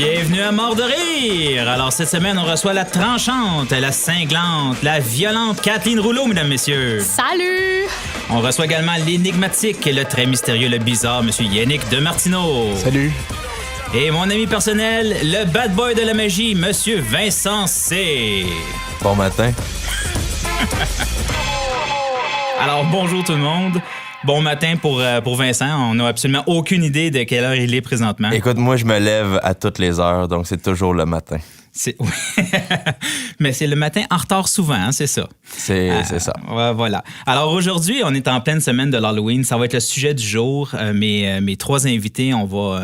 Bienvenue à Mort de rire! Alors, cette semaine, on reçoit la tranchante, la cinglante, la violente Kathleen Rouleau, mesdames, messieurs. Salut! On reçoit également l'énigmatique, le très mystérieux, le bizarre, monsieur Yannick Demartino. Salut! Et mon ami personnel, le bad boy de la magie, monsieur Vincent C. Bon matin. Alors, bonjour tout le monde. Bon matin pour Vincent. On n'a absolument aucune idée de quelle heure il est présentement. Écoute, moi, je me lève à toutes les heures, donc c'est toujours le matin. Oui. Mais c'est le matin en retard souvent, hein, c'est ça. C'est ça. Ouais, voilà. Alors aujourd'hui, on est en pleine semaine de l'Halloween. Ça va être le sujet du jour. Mes trois invités, on va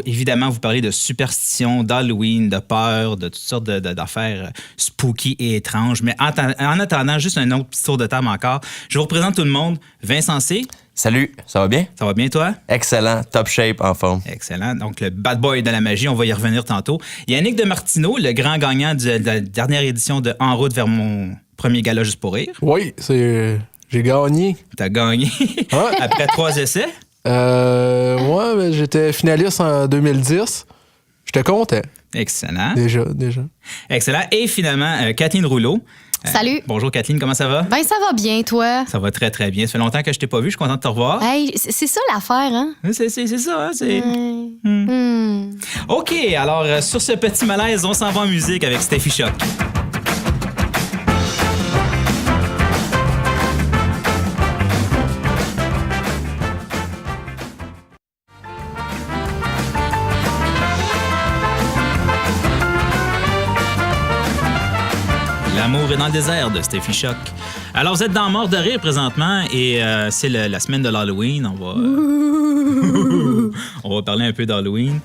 évidemment vous parler de superstitions, d'Halloween, de peur, de toutes sortes d'affaires spooky et étranges. Mais en attendant, juste un autre petit tour de table encore. Je vous représente tout le monde. Vincent C. Salut, ça va bien? Ça va bien, toi? Excellent, top shape, en forme. Excellent. Donc, le bad boy de la magie, on va y revenir tantôt. Yannick Demartino, le grand gagnant de la dernière édition de En route vers mon premier gala juste pour rire. Oui, j'ai gagné. T'as gagné Ouais. après 3 essais. Moi, j'étais finaliste en 2010. J'étais content. Excellent. Déjà. Excellent. Et finalement, Kathleen Rouleau. Salut. Bonjour Kathleen, comment ça va? Ben, ça va bien, toi? Ça va très, très bien. Ça fait longtemps que je t'ai pas vu. Je suis content de te revoir. Hey, c'est ça l'affaire, hein? C'est ça, hein? C'est... OK, alors sur ce petit malaise, on s'en va en musique avec Steffi Choc. L'amour est dans le désert de Steffi Choc. Alors, vous êtes dans Mort de rire présentement et c'est la semaine de l'Halloween. On va parler un peu d'Halloween.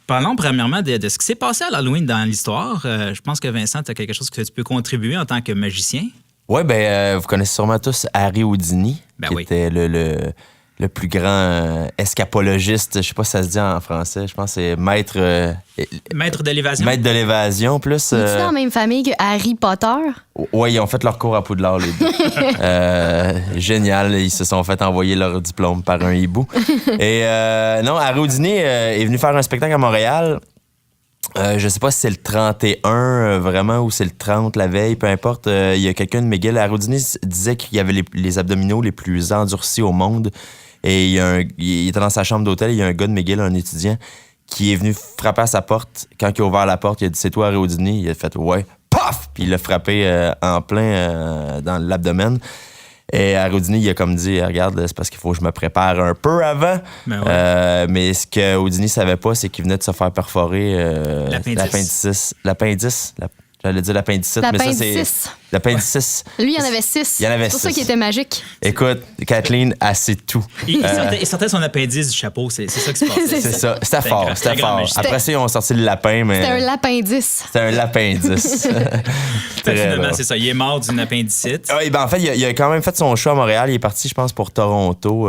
Parlons premièrement de ce qui s'est passé à l'Halloween dans l'histoire. Je pense que Vincent, tu as quelque chose que tu peux contribuer en tant que magicien. Oui, vous connaissez sûrement tous Harry Houdini, qui était le plus grand escapologiste, je sais pas si ça se dit en français, je pense que c'est maître de l'évasion. Maître de l'évasion, plus... Es-tu dans la même famille que Harry Potter? Oui, ils ont fait leur cours à Poudlard, les deux. Génial, ils se sont fait envoyer leur diplôme par un hibou. Et non, Harry Houdini est venu faire un spectacle à Montréal. Je sais pas si c'est le 31 vraiment ou c'est le 30 la veille, peu importe. Il y a quelqu'un de McGill. Harry Houdini disait qu'il y avait les abdominaux les plus endurcis au monde. Et il était dans sa chambre d'hôtel. Il y a un gars de McGill, un étudiant, qui est venu frapper à sa porte. Quand il a ouvert la porte, il a dit « C'est toi, Harry Houdini? » Il a fait « Ouais. » Paf! Puis il l'a frappé en plein dans l'abdomen. Et Harry Houdini, il a comme dit, regarde, c'est parce qu'il faut que je me prépare un peu avant. Mais ce que Houdini savait pas, c'est qu'il venait de se faire perforer l'appendice. J'allais dire l'appendicite, mais ça, c'est... L'appendice. Lui, il y en avait 6. Il y en avait c'est pour 6. ça qu'il était magique. Écoute, Kathleen, elle sait tout. Il sortait son appendice du chapeau, c'est ça qui se passait. C'est ça. C'était fort. Après ça, ils ont sorti le lapin, mais... C'était un lapindice. C'était un lapindice. Finalement, c'est ça. Il est mort d'une appendicite. Oui, en fait, il a quand même fait son show à Montréal. Il est parti, je pense, pour Toronto.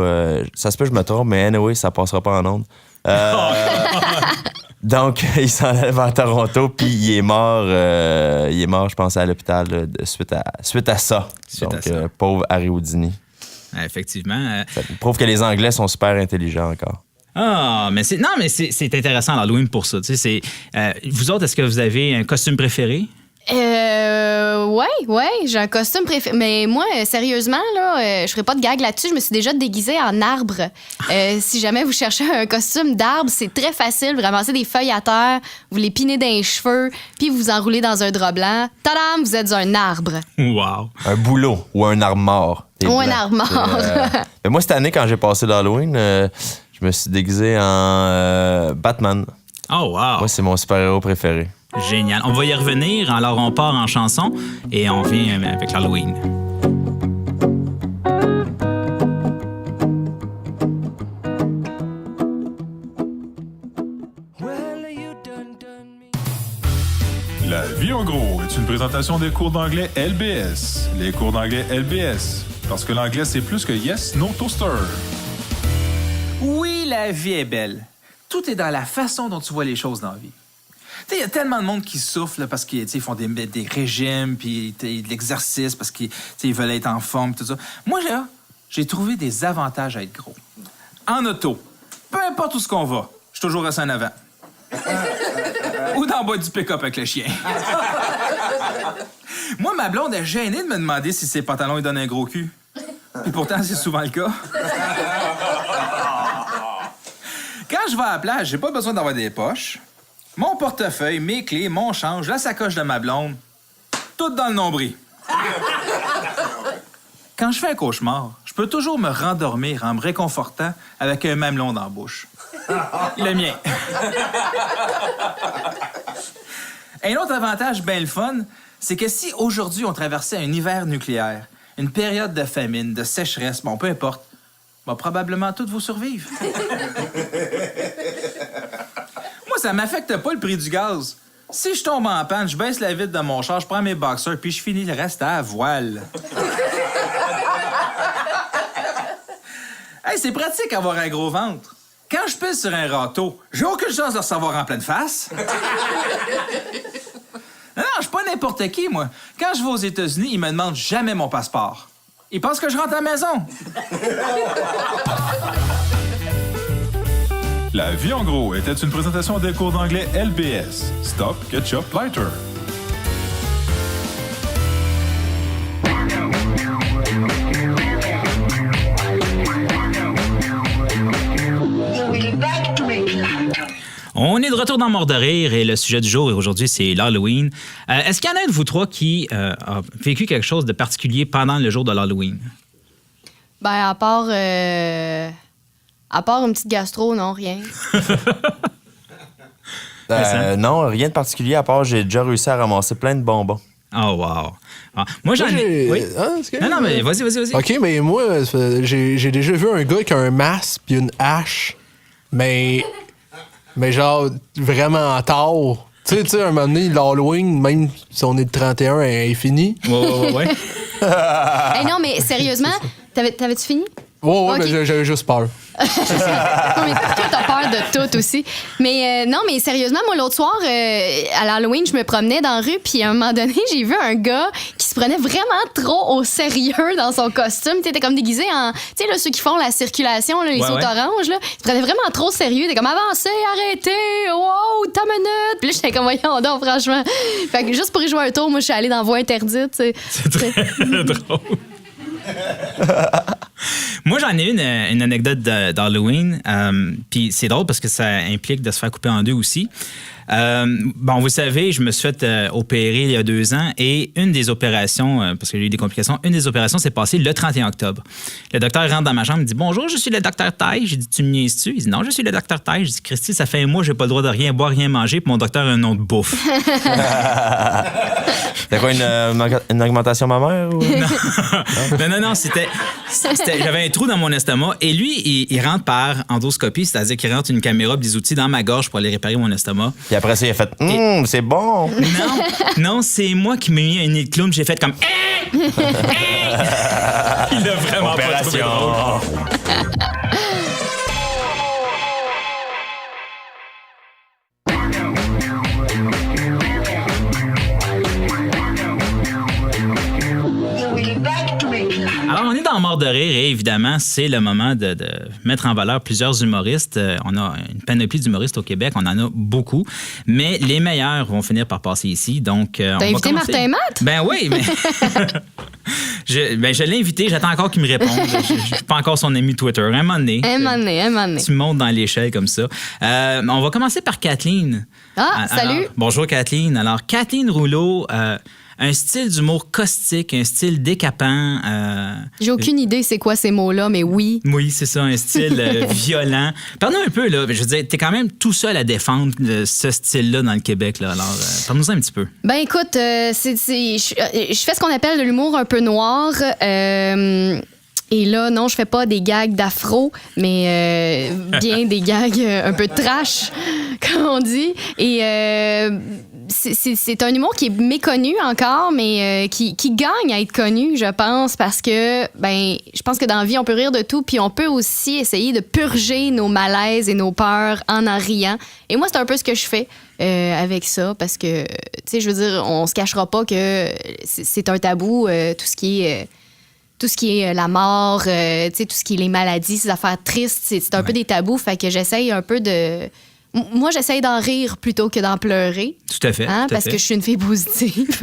Ça se peut que je me trompe, mais anyway, ça passera pas en ondes. Donc, il s'en allait vers Toronto, puis il est mort, je pense, à l'hôpital suite à ça. Pauvre Harry Houdini. Effectivement. Ça prouve que les Anglais sont super intelligents encore. Ah, mais c'est intéressant l'Halloween pour ça. Vous autres, est-ce que vous avez un costume préféré? Ouais, j'ai un costume préféré. Mais moi, sérieusement, là, je ferai pas de gag là-dessus. Je me suis déjà déguisée en arbre. Si jamais vous cherchez un costume d'arbre, c'est très facile. Vous ramassez des feuilles à terre, vous les pinez dans les cheveux, puis vous enroulez dans un drap blanc. Tadam, vous êtes un arbre. Wow! Un bouleau ou un arbre mort. Ou un arbre mort. Mais moi, cette année, quand j'ai passé l'Halloween, je me suis déguisé en Batman. Oh, wow! Moi, c'est mon super-héros préféré. Génial. On va y revenir. Alors, on part en chanson et on vient avec l'Halloween. La vie en gros est une présentation des cours d'anglais LBS. Les cours d'anglais LBS. Parce que l'anglais, c'est plus que yes, no toaster. Oui, la vie est belle. Tout est dans la façon dont tu vois les choses dans la vie. Il y a tellement de monde qui souffle là, parce qu'ils font des régimes, puis de l'exercice, parce qu'ils veulent être en forme, tout ça. Moi, j'ai trouvé des avantages à être gros. En auto, peu importe où ce qu'on va, je suis toujours resté en avant. Ou dans le bas du pick-up avec le chien. Moi, ma blonde est gênée de me demander si ses pantalons lui donnent un gros cul. Puis pourtant, c'est souvent le cas. Quand je vais à la plage, j'ai pas besoin d'avoir des poches. Mon portefeuille, mes clés, mon change, la sacoche de ma blonde, tout dans le nombril. Quand je fais un cauchemar, je peux toujours me rendormir en me réconfortant avec un mamelon dans la bouche. Le mien. Un autre avantage bien le fun, c'est que si aujourd'hui on traversait un hiver nucléaire, une période de famine, de sécheresse, bon, peu importe, va probablement toutes vous survivre. Moi, ça m'affecte pas le prix du gaz. Si je tombe en panne, je baisse la vitre de mon char, je prends mes boxers, puis je finis le reste à voile. Hey, c'est pratique avoir un gros ventre. Quand je pisse sur un râteau, j'ai aucune chance de recevoir en pleine face. Non, je suis pas n'importe qui, moi. Quand je vais aux États-Unis, ils me demandent jamais mon passeport. Ils pensent que je rentre à la maison. La vie en gros était une présentation des cours d'anglais LBS. Stop, Ketchup, Lighter. On est de retour dans Mort de rire et le sujet du jour aujourd'hui, c'est l'Halloween. Est-ce qu'il y en a un de vous trois qui a vécu quelque chose de particulier pendant le jour de l'Halloween? Ben, à part une petite gastro, non, rien. Non, rien de particulier, à part j'ai déjà réussi à ramasser plein de bonbons. Oh, wow. Ah, moi, j'en ai... Oui. Non, mais vas-y. OK, mais moi, j'ai déjà vu un gars qui a un masque puis une hache, mais genre vraiment tard. Tu sais, à un moment donné, l'Halloween, même si on est le 31, est fini. Ouais. Hey, non, mais sérieusement, t'avais-tu fini? Ouais, Okay. mais j'avais juste peur. Non, mais toi, t'as peur de tout aussi. Mais non, mais sérieusement, moi, l'autre soir, à l'Halloween, je me promenais dans la rue, puis à un moment donné, j'ai vu un gars qui se prenait vraiment trop au sérieux dans son costume. Tu sais, t'es comme déguisé en... Tu sais, là, ceux qui font la circulation, là, les sauts oranges, là, il se prenait vraiment trop sérieux. T'es comme, avancez, arrêtez, wow, ta minute. Puis là, j'étais comme, voyons donc, franchement. Fait que juste pour y jouer un tour, moi, je suis allée dans Voie interdite, tu sais. C'est très drôle. Moi, j'en ai une anecdote d'Halloween. Puis c'est drôle parce que ça implique de se faire couper en deux aussi. Bon, vous savez, je me suis fait opérer il y a 2 ans et une des opérations, parce qu'il y a eu des complications, une des opérations s'est passée le 31 octobre. Le docteur rentre dans ma chambre, il dit « Bonjour, je suis le docteur Taille. » J'ai dit « Tu me niaises-tu? » Il dit « Non, je suis le docteur Taille. » Je dis « Christy, ça fait un mois, j'ai pas le droit de rien boire, rien manger, puis mon docteur a un nom de bouffe. » C'était quoi, une augmentation mammaire? Ou... Non, c'était j'avais un trou dans mon estomac et lui, il rentre par endoscopie, c'est-à-dire qu'il rentre une caméra, des outils dans ma gorge pour aller réparer mon estomac. Puis après ça, il a fait c'est bon. Non, c'est moi qui m'ai mis un nez de clown, j'ai fait comme il a vraiment pas trouvé drôle. Alors, on est dans Mort de rire et évidemment, c'est le moment de mettre en valeur plusieurs humoristes. On a une panoplie d'humoristes au Québec, on en a beaucoup, mais les meilleurs vont finir par passer ici. Donc, T'as invité Martin et Matt? Ben oui, mais je l'ai invité, j'attends encore qu'il me réponde. Je ne suis pas encore son ami Twitter. Un moment donné. Tu montes dans l'échelle comme ça. On va commencer par Kathleen. Salut. Bonjour Kathleen. Alors, Kathleen Rouleau... un style d'humour caustique, un style décapant. J'ai aucune idée c'est quoi ces mots-là, mais oui. Oui, c'est ça, un style violent. Parle-nous un peu, là. Je veux dire, t'es quand même tout seul à défendre ce style-là dans le Québec, là. Alors, parle-nous un petit peu. Ben écoute, je fais ce qu'on appelle de l'humour un peu noir. Et là, non, je fais pas des gags d'afro, mais bien des gags un peu trash, comme on dit. Et c'est un humour qui est méconnu encore, mais qui gagne à être connu, je pense, parce que, je pense que dans la vie, on peut rire de tout, puis on peut aussi essayer de purger nos malaises et nos peurs en riant. Et moi, c'est un peu ce que je fais avec ça, parce que, tu sais, je veux dire, on se cachera pas que c'est un tabou, tout ce qui est la mort, tout ce qui est les maladies, ces affaires tristes, c'est un peu des tabous. Fait que j'essaye un peu de... Moi, j'essaye d'en rire plutôt que d'en pleurer. Tout à fait. Hein, tout à parce fait. que je suis une fille positive.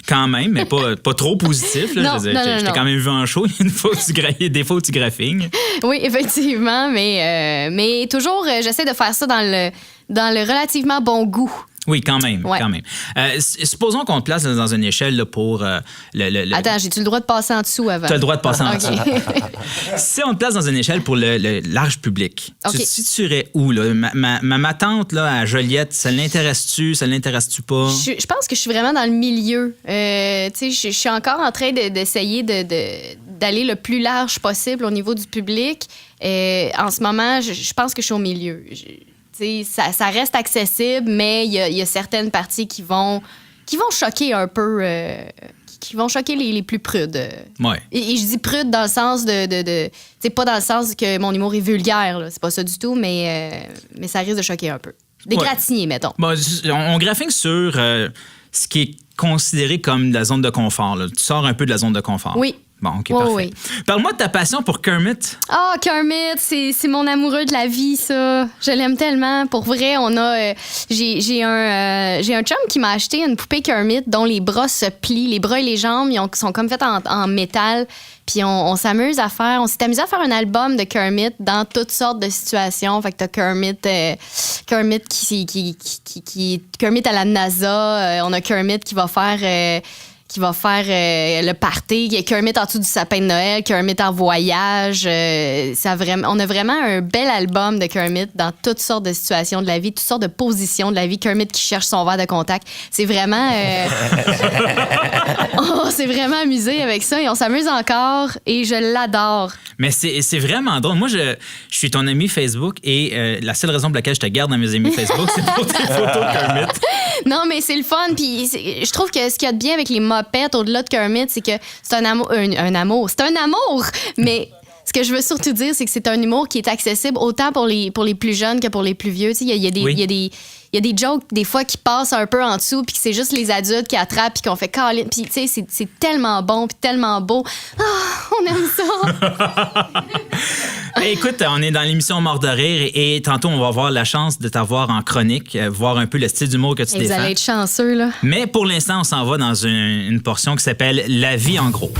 Quand même, mais pas trop positif. Là. Non, Je veux dire, non, je t'ai non. quand même vu en show. Il y a des fois où tu graffines. Oui, effectivement, mais toujours, j'essaie de faire ça dans le relativement bon goût. Oui, quand même. Ouais. Quand même. Supposons qu'on te place dans une échelle là, pour le. Attends, j'ai-tu le droit de passer en dessous avant? Tu as le droit de passer en OK. dessous. Si on te place dans une échelle pour le large public, OK. tu te situerais où? Là? Ma tante là, à Joliette, ça l'intéresse-tu? Ça l'intéresse-tu pas? Je pense que je suis vraiment dans le milieu. Tu sais, je suis encore en train d'essayer d'aller le plus large possible au niveau du public. En ce moment, je pense que je suis au milieu. Tu sais, ça reste accessible, mais il y a certaines parties qui vont choquer un peu, qui vont choquer les plus prudes. Ouais. Et je dis prude dans le sens de c'est pas dans le sens que mon humour est vulgaire, là. C'est pas ça du tout, mais ça risque de choquer un peu. D'égratigner, mettons. Bon, on graphine sur ce qui est considéré comme la zone de confort. Là. Tu sors un peu de la zone de confort. Oui. Bon, OK, Oui, parfait. oui. Parle-moi de ta passion pour Kermit. Ah, Kermit, c'est mon amoureux de la vie, ça. Je l'aime tellement. Pour vrai, on a... j'ai un chum qui m'a acheté une poupée Kermit dont les bras se plient. Les bras et les jambes, sont comme faits en métal. Puis on s'amuse à faire... On s'est amusé à faire un album de Kermit dans toutes sortes de situations. Fait que t'as Kermit qui Kermit à la NASA. On a Kermit qui va faire le party. Il y a Kermit en dessous du sapin de Noël, Kermit en voyage. On a vraiment un bel album de Kermit dans toutes sortes de situations de la vie, toutes sortes de positions de la vie. Kermit qui cherche son verre de contact. C'est vraiment... on s'est vraiment amusé avec ça et on s'amuse encore et je l'adore. Mais c'est vraiment drôle. Moi, je suis ton ami Facebook et la seule raison pour laquelle je te garde dans mes amis Facebook, c'est pour tes photos de Kermit. Non, mais c'est le fun. Puis je trouve que ce qu'il y a de bien avec les mopettes, au-delà de Kermit, c'est que c'est un amour. Un amour. C'est un amour! Mais ce que je veux surtout dire, c'est que c'est un humour qui est accessible autant pour les plus jeunes que pour les plus vieux. Tu sais, il y a des jokes, des fois, qui passent un peu en dessous, puis que c'est juste les adultes qui attrapent, puis qu'on fait câlin. Puis, tu sais, c'est tellement bon, puis tellement beau. Ah, on aime ça! Écoute, on est dans l'émission Mort de rire et tantôt, on va avoir la chance de t'avoir en chronique, voir un peu le style d'humour que tu Et vous défends. allez être chanceux, là. Mais pour l'instant, on s'en va dans une portion qui s'appelle La vie en gros.